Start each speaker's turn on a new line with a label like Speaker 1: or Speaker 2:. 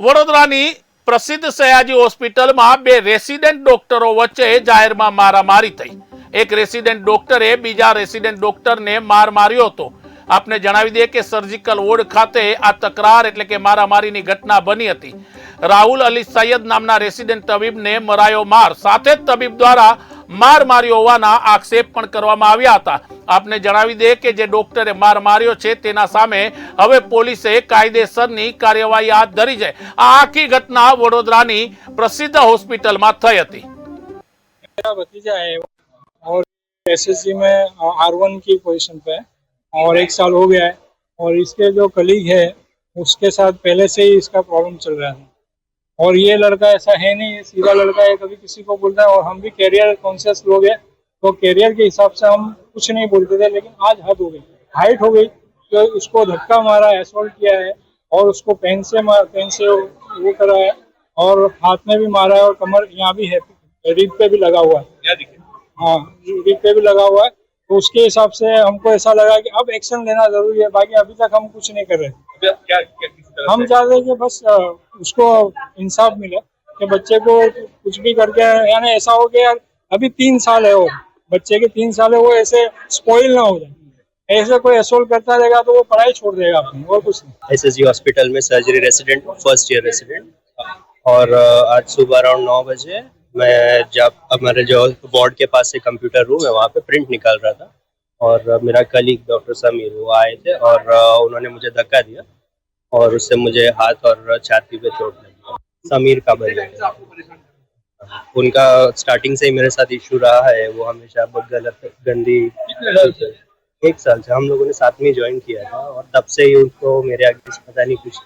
Speaker 1: વડોદરાની પ્રસિદ્ધ સયાજી હોસ્પિટલમાં બે રેસિડેન્ટ ડોક્ટરો વચ્ચે જાહેરમાં મારામારી થઈ। એક રેસિડેન્ટ ડોક્ટરે બીજા રેસિડેન્ટ ડોક્ટરને માર માર્યો હતો। આપને જણાવી દઈએ કે સર્જિકલ વોર્ડ ખાતે આ તકરાર એટલે કે મારામારીની ઘટના બની હતી। રાહુલ અલી સૈયદ નામના રેસિડેન્ટ તબીબને મરાયો માર, સાથે જ તબીબ દ્વારા માર માર્યો હોવાના આક્ષેપ પણ કરવામાં આવ્યા હતા। આપને જણાવી દે કે જે ડોક્ટરે માર માર્યો છે તેના સામે હવે પોલીસે કાયદેસરની કાર્યવાહી હાથ ધરી છે। આ આખી ઘટના વડોદરાની પ્રસિદ્ધ હોસ્પિટલમાં થઈ હતી।
Speaker 2: मेरा भतीजा है और एसएससी में R1 की पोजीशन पे है और 1 साल हो गया है। और इसके जो कलीग है उसके साथ पहले से ही इसका प्रॉब्लम चल रहा था। और ये लड़का ऐसा है नहीं, ये सीधा लड़का है, कभी किसी को बोलता है। और हम भी कैरियर कॉन्शियस लोग हैं, तो कैरियर के हिसाब से हम कुछ नहीं बोलते थे। लेकिन आज हद हो गई, हाइट हो गई, तो उसको धक्का मारा, असॉल्ट किया है और उसको पेन से वो करा है और हाथ में भी मारा है और कमर यहाँ भी है, रीढ़ पे भी लगा हुआ है। हाँ, रीढ़ पे भी लगा हुआ है। तो उसके हिसाब से हमको ऐसा लगा कि अब एक्शन लेना जरूरी है। बाकी अभी तक हम कुछ नहीं कर रहे। हम चाहते हैं कि बस उसको इंसाफ मिले कि बच्चे को कुछ भी करके, यानी ऐसा हो कि यार अभी 3 साल है, और बच्चे के 3 साल है, वो ऐसे स्पॉइल ना हो जाए। ऐसे कोई असोल्ट करता रहेगा तो वो पढ़ाई छोड़ देगा अपनी, और कुछ नहीं।
Speaker 3: एसएसजी हॉस्पिटल में surgery resident, first year resident. और आज सुबह अराउंड 9 बजे मैं जब हमारे जो वार्ड के पास से कंप्यूटर रूम है वहाँ पे प्रिंट निकाल रहा था, और मेरा कलीग डॉक्टर समीर वो आए थे और उन्होंने मुझे धक्का दिया और उससे मुझे हाथ और छाती पे चोट लगी। समीर का भैया, उनका स्टार्टिंग से ही मेरे साथ इशू रहा है। वो हमेशा बहुत गलत गंदी, 1 साल से हम लोगों ने साथ में ज्वाइन किया था और तब से ही उनको मेरे आगे पता नहीं कुछ